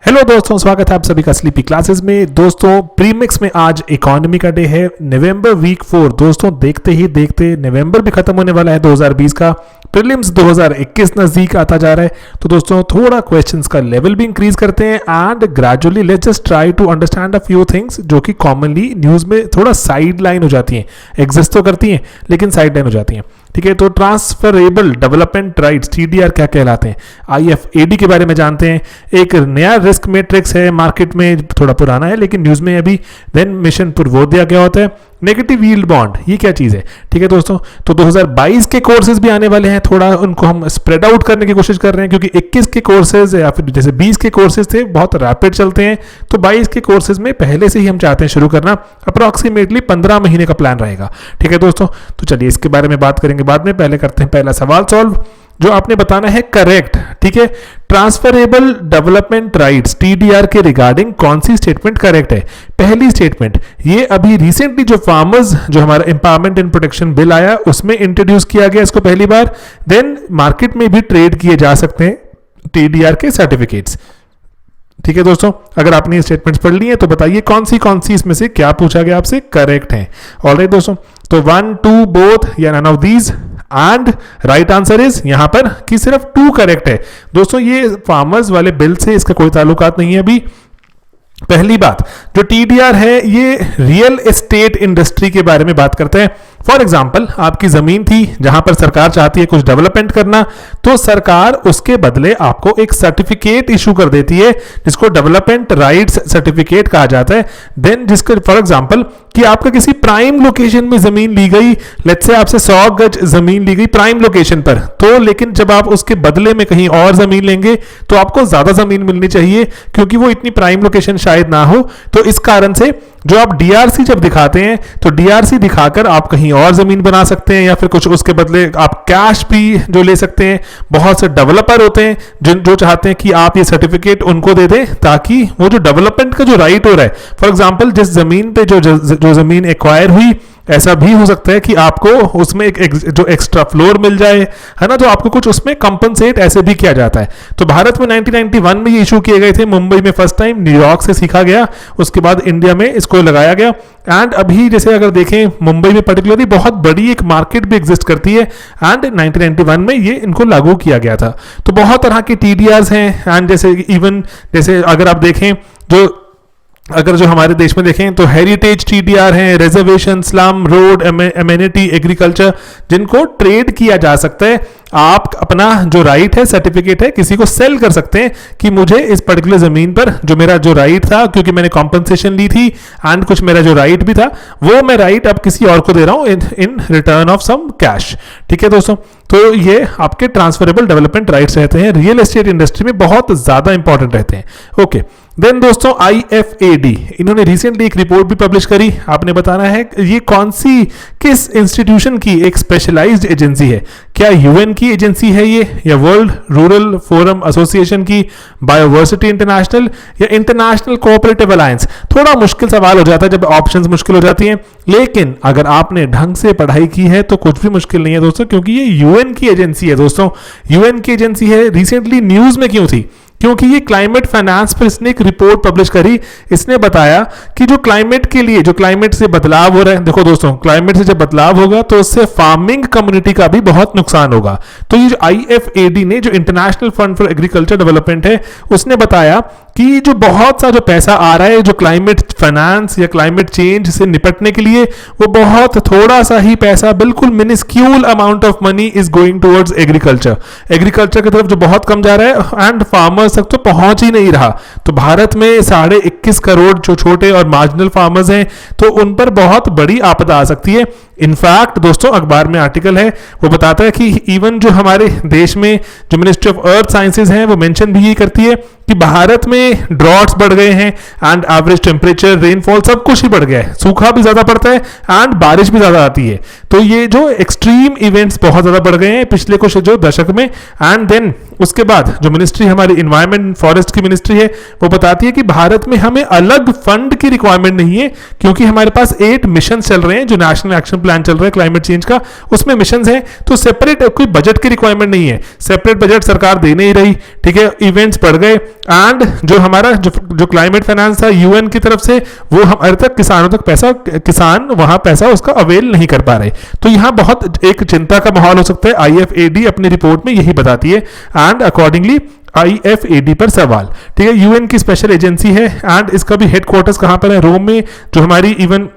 Hello दोस्तों, स्वागत है आप सभी का स्लीपी क्लासेस में। दोस्तों प्रीमिक्स में आज इकोनॉमी का डे है, नवंबर वीक 4। दोस्तों देखते ही देखते नवंबर भी खत्म होने वाला है 2020 का, प्रीलिम्स 2021 नजदीक आता जा रहा है। तो दोस्तों थोड़ा क्वेश्चंस का लेवल भी इंक्रीज करते हैं and gradually let's just try to understand a few things जो कि कॉमनली न्यूज में थोड़ा साइड लाइन हो जाती हैं, एग्जिस्ट तो करती हैं लेकिन साइड लाइन हो जाती हैं। ठीक है, तो ट्रांसफरेबल डेवलपमेंट राइट्स TDR क्या कहलाते हैं, IFAD के बारे में जानते हैं। एक नया रिस्क मैट्रिक्स है, मार्केट में थोड़ा पुराना है लेकिन न्यूज में अभी। देन मिशन पूर्वोदया क्या होता है, नेगेटिव यील्ड बॉन्ड ये क्या चीज़ है। ठीक है दोस्तों, तो 2022 के कोर्सेज भी आने वाले हैं, थोड़ा उनको हम स्प्रेड आउट करने की कोशिश कर रहे हैं क्योंकि 21 के कोर्सेज या फिर जैसे 20 के कोर्सेज थे बहुत रैपिड चलते हैं, तो 22 के कोर्सेज में पहले से ही हम चाहते हैं शुरू करना। अप्रॉक्सीमेटली 15 महीने का प्लान रहेगा। ठीक है दोस्तों, तो चलिए इसके बारे में बात करेंगे बाद में। पहले करते हैं पहला सवाल सॉल्व, जो आपने बताना है करेक्ट। ठीक है, ट्रांसफरेबल डेवलपमेंट राइट्स TDR के रिगार्डिंग कौन सी स्टेटमेंट करेक्ट है। पहली स्टेटमेंट, ये अभी रिसेंटली जो फार्मर्स जो हमारा एम्पावरमेंट एंड प्रोटेक्शन बिल आया उसमें इंट्रोड्यूस किया गया इसको पहली बार। देन मार्केट में भी ट्रेड किए जा सकते हैं TDR के सर्टिफिकेट्स। ठीक है दोस्तों, अगर आपने ये स्टेटमेंट्स पढ़ ली है तो बताइए कौन सी इसमें से क्या पूछा गया आपसे करेक्ट है। ऑलराइट दोस्तों, तो 1 2 बोथ या none of these and right answer is यहां पर कि सिर्फ 2 करेक्ट है। दोस्तों ये फार्मर्स वाले बिल से इसका कोई ताल्लुकात नहीं है अभी। पहली बात, जो TDR है ये रियल एस्टेट इंडस्ट्री के बारे में बात करते हैं। फॉर एग्जाम्पल, आपकी जमीन थी जहां पर सरकार चाहती है कुछ डेवलपमेंट करना, तो सरकार उसके बदले आपको एक सर्टिफिकेट इशू कर देती है जिसको डेवलपमेंट राइट्स सर्टिफिकेट कहा जाता है। देन जिसका फॉर एग्जाम्पल कि आपका किसी प्राइम लोकेशन में जमीन ली गई, लेट्स से आपसे 100 गज जमीन ली गई प्राइम लोकेशन पर, तो लेकिन जब आप उसके बदले में कहीं और जमीन लेंगे तो आपको ज्यादा जमीन मिलनी चाहिए क्योंकि वो इतनी प्राइम लोकेशन शायद ना हो। तो इस कारण से जो आप DRC जब दिखाते हैं तो DRC दिखाकर आप कहीं और जमीन बना सकते हैं या फिर कुछ उसके बदले आप कैश भी जो ले सकते हैं। बहुत से डेवलपर होते हैं जो चाहते हैं कि आप ये सर्टिफिकेट उनको दे दें ताकि वो जो डेवलपमेंट का जो राइट हो रहा है, फॉर एग्जांपल जिस जमीन पे जो जमीन एक्वायर हुई, ऐसा भी हो सकता है कि आपको उसमें एक जो एक्स्ट्रा फ्लोर मिल जाए, है ना, तो आपको कुछ उसमें कंपनसेट ऐसे भी किया जाता है। तो भारत में 1991 में ये इशू किए गए थे, मुंबई में फर्स्ट टाइम, न्यूयॉर्क से सीखा गया, उसके बाद इंडिया में इसको लगाया गया। एंड अभी जैसे अगर देखें मुंबई में पर्टिकुलरली बहुत बड़ी एक मार्केट भी एग्जिस्ट करती है एंड 1991 में ये इनको लागू किया गया था। तो बहुत तरह के TDRs हैं एंड जैसे इवन जैसे अगर आप देखें अगर जो हमारे देश में देखें तो हेरिटेज TDR हैं, reservation, slum, road, amenity, agriculture, जिनको ट्रेड किया जा सकता है। आप अपना जो राइट है, सर्टिफिकेट है, किसी को सेल कर सकते हैं कि मुझे इस पर्टिकुलर जमीन पर जो मेरा जो राइट था, क्योंकि मैंने कॉम्पनसेशन ली थी एंड कुछ मेरा जो राइट भी था, वो मैं राइट अब किसी और को दे रहा हूं in return of some cash. ठीक है दोस्तों, तो ये आपके ट्रांसफरेबल डेवलपमेंट राइट्स रहते हैं, रियल एस्टेट इंडस्ट्री में बहुत ज्यादा इंपॉर्टेंट रहते हैं। ओके, देन दोस्तों IFAD, इन्होंने रिसेंटली एक रिपोर्ट भी पब्लिश करी। आपने बताना है ये किस इंस्टीट्यूशन की एक स्पेशलाइज्ड एजेंसी है। क्या UN की एजेंसी है ये, या वर्ल्ड रूरल फोरम एसोसिएशन की, बायोवर्सिटी इंटरनेशनल, या इंटरनेशनल कोऑपरेटिव अलायंस। थोड़ा मुश्किल सवाल हो जाता है जब ऑप्शंस मुश्किल हो जाती हैं, लेकिन अगर आपने ढंग से पढ़ाई की है तो कुछ भी मुश्किल नहीं है दोस्तों, क्योंकि ये UN की एजेंसी है। दोस्तों UN की एजेंसी है, रिसेंटली न्यूज में क्यों थी, क्योंकि ये क्लाइमेट फाइनेंस पर इसने एक रिपोर्ट पब्लिश करी। इसने बताया कि जो क्लाइमेट के लिए, जो क्लाइमेट से बदलाव हो रहा है, देखो दोस्तों क्लाइमेट से जब बदलाव होगा तो उससे फार्मिंग कम्युनिटी का भी बहुत नुकसान होगा। तो ये जो IFAD ने, जो international fund for agriculture development है, उसने बताया कि जो बहुत सा जो पैसा आ रहा है जो क्लाइमेट फाइनेंस या क्लाइमेट चेंज से निपटने के लिए, वो बहुत थोड़ा सा ही पैसा, बिल्कुल minuscule amount of money is going towards agriculture की तरफ जो बहुत कम जा रहा है एंड फार्मर्स तक तो पहुंच ही नहीं रहा। तो भारत में 21.5 करोड़ जो छोटे और मार्जिनल फार्मर्स हैं, तो उन पर बहुत बड़ी आपदा आ सकती है। इनफैक्ट दोस्तों अखबार में आर्टिकल है, वो बताता है कि इवन जो हमारे देश में जो मिनिस्ट्री ऑफ अर्थ साइंसेज है वो मेंशन भी ये करती है कि भारत में ड्रॉट्स बढ़ गए हैं एंड एवरेज टेम्परेचर, रेनफॉल सब कुछ ही बढ़ गया है, सूखा भी ज्यादा पड़ता है एंड बारिश भी ज्यादा आती है। तो ये जो एक्सट्रीम इवेंट्स बहुत ज्यादा बढ़ गए हैं पिछले कुछ जो दशक में। एंड देन उसके बाद जो मिनिस्ट्री हमारी इन्वायरमेंट फॉरेस्ट की मिनिस्ट्री है वो बताती है कि भारत में हमें अलग फंड की रिक्वायरमेंट नहीं है, क्योंकि हमारे पास 8 मिशन चल रहे हैं जो नेशनल एक्शन प्लान चल रहा है क्लाइमेट चेंज का, उसमें मिशन है, तो सेपरेट कोई बजट की रिक्वायरमेंट नहीं है, सेपरेट बजट सरकार दे नहीं रही, ठीक है। इवेंट्स बढ़ गए एंड जो हमारा जो क्लाइमेट फाइनेंस था यूएन की तरफ से वो हमारे तक किसानों तक पैसा, किसान वहां पैसा उसका अवेल नहीं कर पा रहे, तो यहां बहुत एक चिंता का माहौल हो सकता है। IFAD अपनी रिपोर्ट में यही बताती है एंड अकॉर्डिंगली IFAD पर सवाल, ठीक है। यूएन की स्पेशल एजेंसी है एंड इसका भी हेडक्वार्टर्स कहां पर है, रोम में। जो हमारी इवन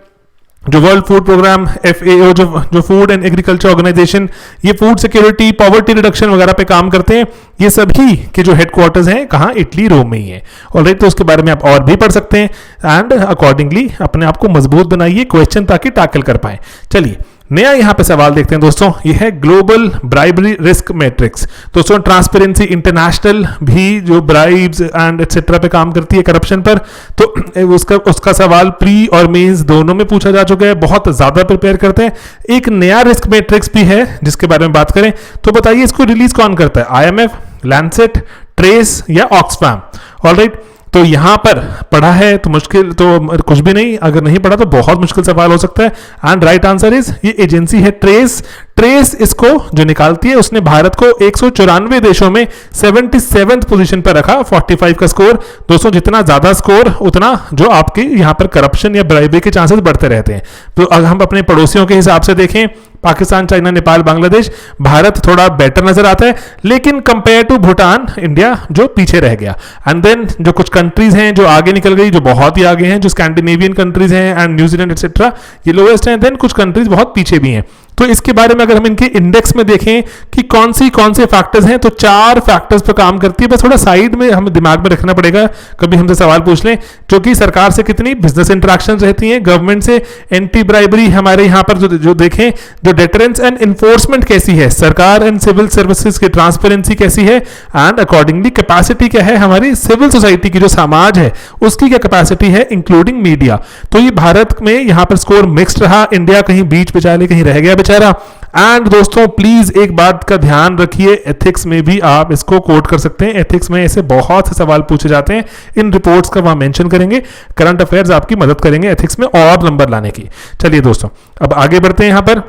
जो वर्ल्ड फूड प्रोग्राम FAO जो फूड एंड एग्रीकल्चर ऑर्गेनाइजेशन, ये फूड सिक्योरिटी, पॉवर्टी रिडक्शन वगैरह पे काम करते हैं, ये सभी के जो हेडक्वार्टर्स हैं कहाँ, इटली, रोम में ही है। ऑलराइट, तो उसके बारे में आप और भी पढ़ सकते हैं एंड अकॉर्डिंगली अपने आप को मजबूत बनाइए क्वेश्चन ताकि टैकल कर पाए। चलिए नया यहां पे सवाल देखते हैं दोस्तों, ये है ग्लोबल ब्राइबरी रिस्क मैट्रिक्स। दोस्तों ट्रांसपेरेंसी इंटरनेशनल भी जो ब्राइब्स एंड एटसेट्रा पे काम करती है, करप्शन पर, तो उसका सवाल प्री और मेंस दोनों में पूछा जा चुका है, बहुत ज्यादा प्रिपेयर करते हैं। एक नया रिस्क मैट्रिक्स भी है जिसके बारे में बात करें तो बताइए इसको रिलीज कौन करता है, IMF, लैंसेट, ट्रेस या ऑक्सफैम। ऑलराइट, तो यहां पर पढ़ा है तो मुश्किल तो कुछ भी नहीं, अगर नहीं पढ़ा तो बहुत मुश्किल सवाल हो सकता है। एंड राइट आंसर इज ये एजेंसी है ट्रेस। ट्रेस इसको जो निकालती है उसने भारत को 194 देशों में 77th पोजीशन पर रखा, 45 का स्कोर। दोस्तों जितना ज्यादा स्कोर उतना जो आपके यहां पर करप्शन या ब्राइबरी के चांसेस बढ़ते रहते हैं। तो अगर हम अपने पड़ोसियों के हिसाब से देखें, पाकिस्तान, चाइना, नेपाल, बांग्लादेश, भारत थोड़ा बेटर नजर आता है, लेकिन कंपेयर टू भूटान इंडिया जो पीछे रह गया। एंड देन जो कुछ कंट्रीज हैं जो आगे निकल गई, जो बहुत ही आगे हैं, जो स्कैंडिनेवियन कंट्रीज हैं एंड न्यूजीलैंड एटसेट्रा, ये लोएस्ट हैं। देन कुछ कंट्रीज बहुत पीछे भी हैं। तो इसके बारे में अगर हम इनके इंडेक्स में देखें कि कौन से फैक्टर्स हैं, तो 4 फैक्टर्स पर काम करती है। बस थोड़ा साइड में हमें दिमाग में रखना पड़ेगा, कभी हमसे सवाल पूछ लें, जो कि सरकार से कितनी बिजनेस इंटरेक्शन रहती हैं, गवर्नमेंट से एंटी ब्राइबरी हमारे यहाँ पर जो देखें, जो डेटरेंस एंड इन्फोर्समेंट कैसी है, सरकार एंड सिविल सर्विसेज की ट्रांसपेरेंसी कैसी है, एंड अकॉर्डिंगली कैपेसिटी क्या है हमारी सिविल सोसाइटी की, जो समाज है उसकी क्या कैपेसिटी है, इंक्लूडिंग मीडिया। तो ये भारत में यहाँ पर स्कोर मिक्स्ड रहा, इंडिया कहीं बीच बेचारे कहीं रह गया बेचारा। एंड दोस्तों प्लीज एक बात का ध्यान रखिए, एथिक्स में भी आप इसको कोट कर सकते हैं। एथिक्स में ऐसे बहुत से सवाल पूछे जाते हैं, इन रिपोर्ट्स का वहां मेंशन करेंगे। करंट अफेयर्स आपकी मदद करेंगे एथिक्स में और नंबर लाने की। चलिए दोस्तों अब आगे बढ़ते हैं यहां पर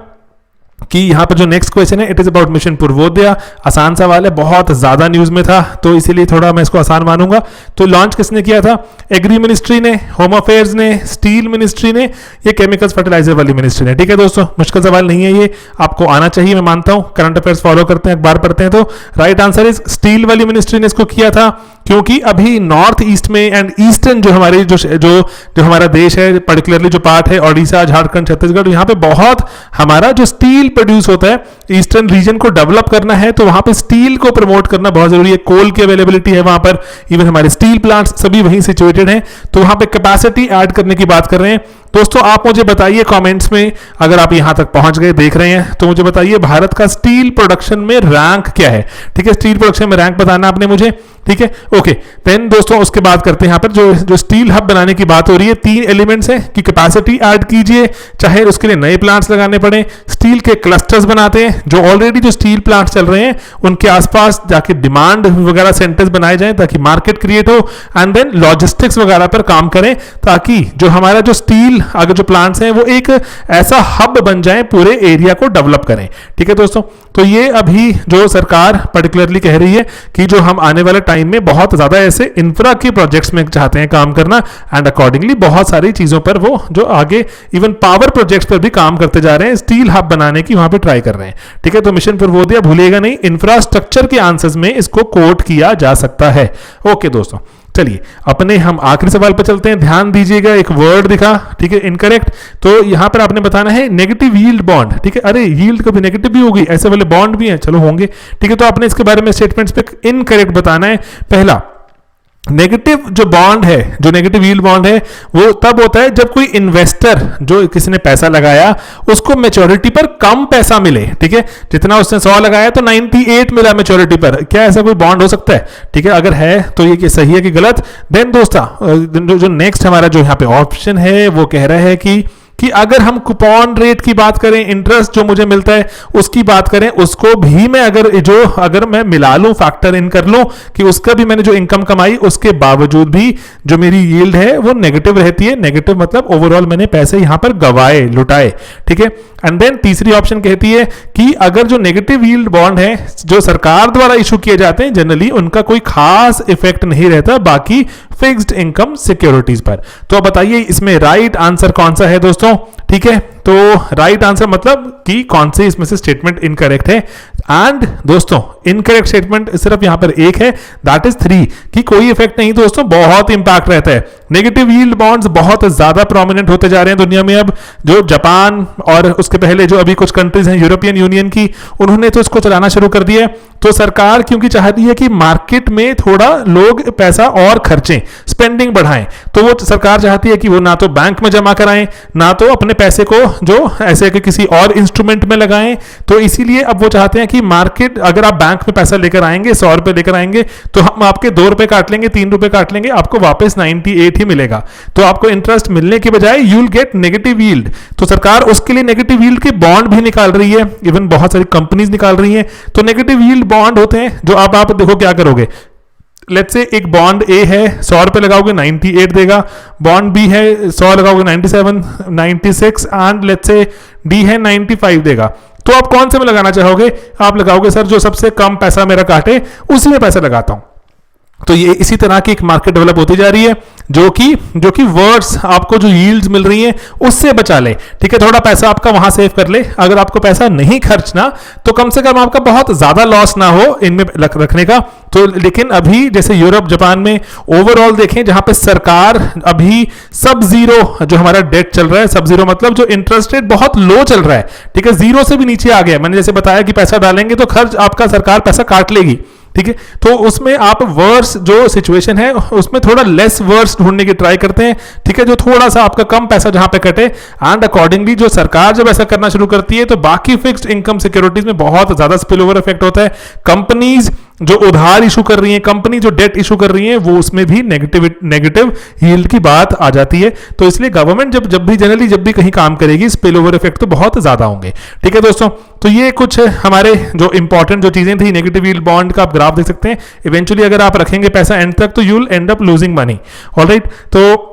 कि यहाँ पर जो नेक्स्ट क्वेश्चन है, इट इज अबाउट मिशन पूर्वोदया। आसान सवाल है, बहुत ज्यादा न्यूज में था तो इसीलिए थोड़ा मैं इसको आसान मानूंगा। तो लॉन्च किसने किया था, एग्री मिनिस्ट्री ने, होम अफेयर्स ने, स्टील मिनिस्ट्री ने, ये केमिकल्स फर्टिलाइजर वाली मिनिस्ट्री ने। ठीक है दोस्तों, मुश्किल सवाल नहीं है, ये आपको आना चाहिए, मैं मानता हूं। करंट अफेयर्स फॉलो करते हैं, अखबार पढ़ते हैं। तो राइट आंसर इज स्टील वाली मिनिस्ट्री ने इसको किया था, क्योंकि अभी नॉर्थ ईस्ट में एंड ईस्टर्न जो हमारी जो हमारा देश है, पर्टिकुलरली जो पार्ट है ओडिशा, झारखंड, छत्तीसगढ़, यहाँ पे बहुत हमारा जो स्टील प्रोड्यूस होता है, ईस्टर्न रीजन को डेवलप करना है, तो वहां पे स्टील को प्रमोट करना बहुत जरूरी है। कोल की अवेलेबिलिटी है वहां पर, इवन हमारे स्टील प्लांट्स सभी वहीं सिचुएटेड हैं, तो वहां पे कैपेसिटी ऐड करने की बात कर रहे हैं। दोस्तों आप मुझे बताइए कमेंट्स में, अगर आप यहां तक पहुंच गए, देख रहे हैं, तो मुझे बताइए भारत का स्टील प्रोडक्शन में रैंक क्या है। ठीक है, स्टील प्रोडक्शन में रैंक बताना आपने मुझे, ठीक है, ओके। देन दोस्तों उसके बाद करते हैं, यहां पर जो स्टील हब बनाने की बात हो रही है, 3 एलिमेंट्स हैं कि कैपेसिटी ऐड कीजिए, चाहे उसके लिए नए प्लांट्स लगाने पड़े, स्टील के क्लस्टर्स बनाते हैं, जो ऑलरेडी जो स्टील प्लांट्स चल रहे हैं उनके आसपास जाके डिमांड वगैरह सेंटर्स बनाए जाएं ताकि मार्केट क्रिएट हो, एंड देन लॉजिस्टिक्स वगैरह पर काम करें ताकि जो हमारा जो स्टील अगर जो प्लांट्स हैं वो एक ऐसा हब बन जाए, पूरे एरिया को डेवलप करें। ठीक है दोस्तों, तो ये अभी जो सरकार पर्टिकुलरली कह रही है कि जो हम आने वाले टाइम में बहुत ज्यादा ऐसे इंफ्रा के प्रोजेक्ट्स में चाहते हैं काम करना, एंड अकॉर्डिंगली बहुत सारी चीजों पर वो जो आगे इवन पावर प्रोजेक्ट्स पर भी काम करते जा रहे हैं, स्टील हब बनाने की वहां पे ट्राई कर रहे हैं। ठीक है, तो मिशन पूर्वोदया भूलिएगा नहीं, इंफ्रास्ट्रक्चर के आंसर्स में इसको कोट किया जा सकता है। ओके दोस्तों, चलिए अपने हम आखिरी सवाल पर चलते हैं। ध्यान दीजिएगा, एक वर्ड दिखा, ठीक है, इनकरेक्ट, तो यहां पर आपने बताना है नेगेटिव यील्ड बॉन्ड। ठीक है, अरे यील्ड कभी नेगेटिव भी होगी, ऐसे वाले बॉन्ड भी हैं, चलो होंगे। ठीक है, तो आपने इसके बारे में स्टेटमेंट्स पे इनकरेक्ट बताना है। पहला, नेगेटिव जो बॉन्ड है, जो नेगेटिव यील्ड बॉन्ड है, वो तब होता है जब कोई इन्वेस्टर जो किसी ने पैसा लगाया उसको मैच्योरिटी पर कम पैसा मिले। ठीक है, जितना उसने 100 लगाया तो 98 मिला मैच्योरिटी पर। क्या ऐसा कोई बॉन्ड हो सकता है? ठीक है, अगर है तो ये सही है कि गलत? देन दोस्तों जो नेक्स्ट हमारा जो यहाँ पे ऑप्शन है वो कह रहा है कि कि अगर हम कूपन रेट की बात करें, इंटरेस्ट जो मुझे मिलता है उसकी बात करें, उसको भी मैं अगर मैं मिला लूं, फैक्टर इन कर लूं कि उसका भी मैंने जो इनकम कमाई उसके बावजूद भी जो मेरी यील्ड है वो नेगेटिव रहती है। नेगेटिव मतलब ओवरऑल मैंने पैसे यहां पर गवाए, लुटाए, ठीक है। एंड देन तीसरी ऑप्शन कहती है कि अगर जो नेगेटिव यील्ड बॉन्ड है जो सरकार द्वारा इशू किए जाते हैं, जनरली उनका कोई खास इफेक्ट नहीं रहता बाकी फिक्स्ड इनकम सिक्योरिटीज पर। तो अब बताइए इसमें राइट आंसर कौन सा है दोस्तों, ठीक है। तो राइट आंसर मतलब कि कौन से इसमें से स्टेटमेंट इनकरेक्ट है। एंड दोस्तों इनकरेक्ट स्टेटमेंट सिर्फ यहां पर एक है, दैट इज 3, कि कोई इफेक्ट नहीं दोस्तों, बहुत इंपैक्ट रहता है। नेगेटिव यील्ड बॉन्ड्स बहुत ज्यादा प्रोमिनेंट होते जा रहे हैं दुनिया में। अब जो जापान और उसके पहले जो अभी कुछ कंट्रीज हैं यूरोपियन यूनियन की, उन्होंने तो इसको चलाना शुरू कर दिया है। तो सरकार क्योंकि चाहती है कि मार्केट में थोड़ा लोग पैसा और खर्चें, स्पेंडिंग बढ़ाएं, तो वो सरकार चाहती है कि वो ना तो बैंक में जमा कराएं, ना तो अपने पैसे को जो ऐसे कि किसी और इंस्ट्रूमेंट में लगाएं। तो इसीलिए अब वो चाहते हैं कि मार्केट, अगर आप बैंक में पैसा लेकर आएंगे, 100 रुपए लेकर आएंगे, तो हम आपके 2 रुपए काट लेंगे, 3 रुपए काट लेंगे, आपको वापस 98 ही मिलेगा। तो आपको इंटरेस्ट मिलने के बजाय you will get negative yield. तो सरकार उसके लिए नेगेटिव यील्ड के बॉन्ड भी निकाल रही है, इवन बहुत सारी कंपनीज निकाल रही हैं। तो नेगेटिव यील्ड बॉन्ड होते हैं जो अब आप देखो क्या करोगे। लेट्स से एक बॉन्ड ए है, 100 रुपए लगाओगे 98 देगा, बॉन्ड बी है 100 लगाओगे 97, 96 एंड लेट्स से डी है 95 देगा। तो आप कौन से में लगाना चाहोगे? आप लगाओगे सर जो सबसे कम पैसा मेरा काटे उसी में पैसा लगाता हूं। तो ये इसी तरह की एक मार्केट डेवलप होती जा रही है जो कि वर्ड्स आपको जो यील्ड्स मिल रही हैं उससे बचा ले, ठीक है। थोड़ा पैसा आपका वहां सेव कर ले। अगर आपको पैसा नहीं खर्चना तो कम से कम आपका बहुत ज्यादा लॉस ना हो इनमें रखने का। तो लेकिन अभी जैसे यूरोप जापान में ओवरऑल देखें, जहां पे सरकार अभी सब जीरो जो हमारा डेट चल रहा है, सब जीरो मतलब जो इंटरेस्ट रेट बहुत लो चल रहा है, ठीक है, जीरो से भी नीचे आ गया। मैंने जैसे बताया कि पैसा डालेंगे तो खर्च आपका सरकार पैसा काट लेगी, ठीक है। तो उसमें आप वर्स जो सिचुएशन है उसमें थोड़ा लेस वर्स ढूंढने की ट्राई करते हैं, ठीक है, जो थोड़ा सा आपका कम पैसा जहां पे कटे। एंड अकॉर्डिंगली जो सरकार जब ऐसा करना शुरू करती है तो बाकी फिक्स्ड इनकम सिक्योरिटीज में बहुत ज्यादा स्पिल ओवर इफेक्ट होता है। कंपनीज जो उधार इशू कर रही हैं, कंपनी जो डेट इशू कर रही हैं, वो उसमें भी नेगेटिव यील्ड की बात आ जाती है। तो इसलिए गवर्नमेंट जब भी कहीं काम करेगी, स्पिल ओवर इफेक्ट तो बहुत ज्यादा होंगे, ठीक है दोस्तों। तो ये कुछ हमारे जो इंपॉर्टेंट जो चीजें थी नेगेटिव यील्ड बॉन्ड का, आप ग्राफ देख सकते हैं। इवेंचुअली अगर आप रखेंगे पैसा एंड तक तो you will and up losing money, alright. तो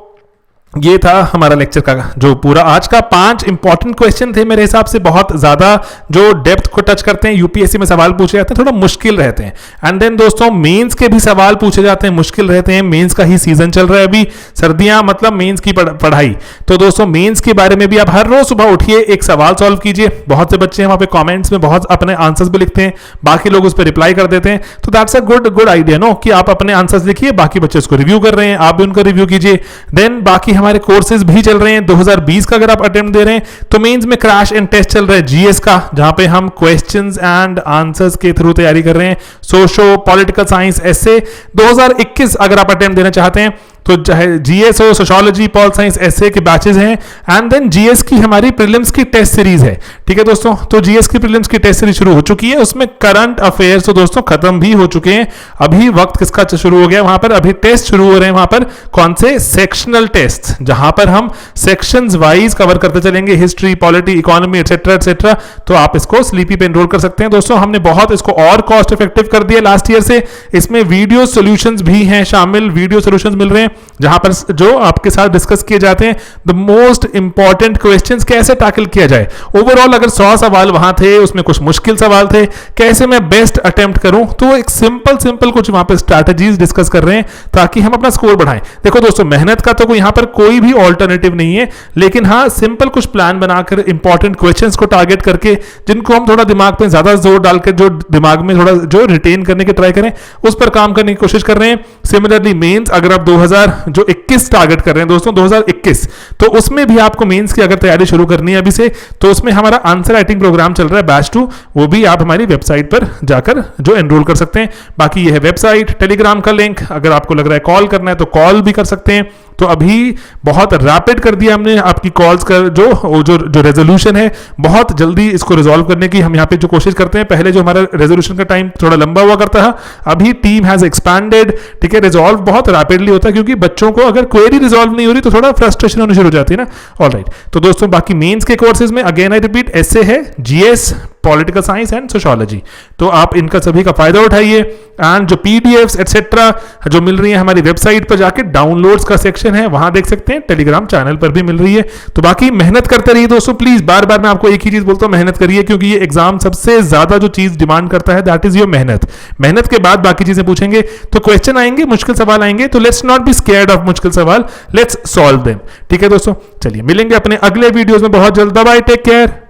ये था हमारा लेक्चर का जो पूरा आज का 5 इंपॉर्टेंट क्वेश्चन थे मेरे हिसाब से, बहुत ज्यादा जो डेप्थ को टच करते हैं। यूपीएससी में सवाल पूछे जाते हैं, थोड़ा मुश्किल रहते हैं। एंड देन दोस्तों मेंस के भी सवाल पूछे जाते हैं, मुश्किल रहते हैं। मेंस का ही सीजन चल रहा है अभी, सर्दियां मतलब मेंस की पढ़ाई। तो दोस्तों मेंस के बारे में भी आप हर रोज सुबह उठिए, एक सवाल सॉल्व कीजिए। बहुत से बच्चे वहां पे कॉमेंट्स में बहुत अपने आंसर्स भी लिखते हैं, बाकी लोग उस पर रिप्लाई कर देते हैं। तो that's a good idea no, कि आप अपने आंसर्स लिखिए, बाकी बच्चे उसको रिव्यू कर रहे हैं, आप भी उनको रिव्यू कीजिए। देन बाकी हमारे कोर्सेज भी चल रहे हैं। 2020 का अगर आप अटेम्प्ट दे रहे हैं तो मेंस में क्रैश एंड टेस्ट चल रहा है जीएस का, जहां पे हम क्वेश्चंस एंड आंसर्स के थ्रू तैयारी कर रहे हैं। सोशो पॉलिटिकल साइंस ऐसे 2021 अगर आप अटेम्प्ट देना चाहते हैं तो चाहे जीएस हो, सोशियोलॉजी, पॉल साइंस, एसए के बैचेस हैं। एंड देन जीएस की हमारी प्रीलिम्स की टेस्ट सीरीज है, ठीक है दोस्तों। तो जीएस की प्रीलिम्स की टेस्ट सीरीज शुरू हो चुकी है, उसमें करंट अफेयर्स तो दोस्तों खत्म भी हो चुके हैं। अभी वक्त किसका शुरू हो गया, वहां पर अभी टेस्ट शुरू हो रहे हैं। वहां पर कौन से? सेक्शनल टेस्ट, जहां पर हम सेक्शंस वाइज कवर करते चलेंगे, history, polity, economy etcetera etcetera. तो आप इसको स्लीपी पे एनरोल कर सकते हैं दोस्तों। हमने बहुत इसको और कॉस्ट इफेक्टिव कर दिया लास्ट ईयर से। इसमें वीडियो सॉल्यूशंस भी हैं शामिल, वीडियो सॉल्यूशंस मिल रहे हैं जहां पर जो आपके साथ डिस्कस किए जाते हैं द मोस्ट इंपॉर्टेंट क्वेश्चंस, कैसे टैकल किया जाए। ओवरऑल अगर 100 सवाल वहां थे, उसमें कुछ मुश्किल सवाल थे, कैसे मैं बेस्ट अटेम्प्ट करूं, तो एक सिंपल कुछ वहां पे स्ट्रैटेजीज डिस्कस कर रहे हैं ताकि हम अपना स्कोर बढ़ाएं। देखो दोस्तों मेहनत का तो यहां पर कोई भी ऑल्टरनेटिव नहीं है, लेकिन हाँ सिंपल कुछ प्लान बनाकर इंपॉर्टेंट क्वेश्चंस को टारगेट करके, जिनको हम थोड़ा दिमाग में ज्यादा जोर डालकर जो दिमाग में थोड़ा जो रिटेन करने की ट्राई करें, उस पर काम करने की कोशिश कर रहे हैं। सिमिलरली मेंस अगर आप 2021 टारगेट कर रहे हैं दोस्तों, 2021, तो उसमें भी आपको मेंस की अगर तैयारी शुरू करनी है अभी से, तो उसमें हमारा आंसर राइटिंग प्रोग्राम चल रहा है बैच 2, वो भी आप हमारी वेबसाइट पर जाकर जो एनरोल कर सकते हैं। बाकी ये है वेबसाइट, टेलीग्राम का लिंक, अगर आपको लग रहा है कॉल करना है तो कॉल भी कर सकते हैं। तो अभी बहुत रैपिड कर दिया हमने आपकी कॉल्स कर जो रेजोल्यूशन है, बहुत जल्दी इसको रिजॉल्व करने की हम यहाँ पे जो कोशिश करते हैं। पहले जो हमारा रेजोल्यूशन का टाइम थोड़ा लंबा हुआ करता था, अभी टीम हैज एक्सपैंडेड, ठीक है। रिजॉल्व बहुत रैपिडली होता है क्योंकि बच्चों को अगर क्वेरी रिजॉल्व नहीं हो रही तो थोड़ा फ्रस्ट्रेशन होनी शुरू हो जाती है ना। ऑलराइट, तो दोस्तों बाकी मेंस के कोर्सेज में अगेन आई रिपीट, एसए है, GS, political science and sociology, तो आप इनका सभी का फायदा उठाइए। एंड जो पीडीएफ्स एटसेट्रा जो मिल रही है हमारी वेबसाइट पर जाके डाउनलोड्स का सेक्शन है, वहां देख सकते हैं, टेलीग्राम चैनल पर भी मिल रही है। तो बाकी मेहनत करते रहिए दोस्तों, प्लीज बार बार मैं आपको एक ही चीज बोलता हूं, मेहनत करिए, क्योंकि ये एग्जाम सबसे ज्यादा जो चीज डिमांड करता है दैट इज योर मेहनत। मेहनत के बाद बाकी चीजें पूछेंगे, तो क्वेश्चन आएंगे, मुश्किल सवाल आएंगे, तो let's not be scared of मुश्किल सवाल, लेट्स सॉल्व देम। ठीक है दोस्तों, चलिए मिलेंगे अपने अगले वीडियोस में बहुत जल्द। Bye, take care.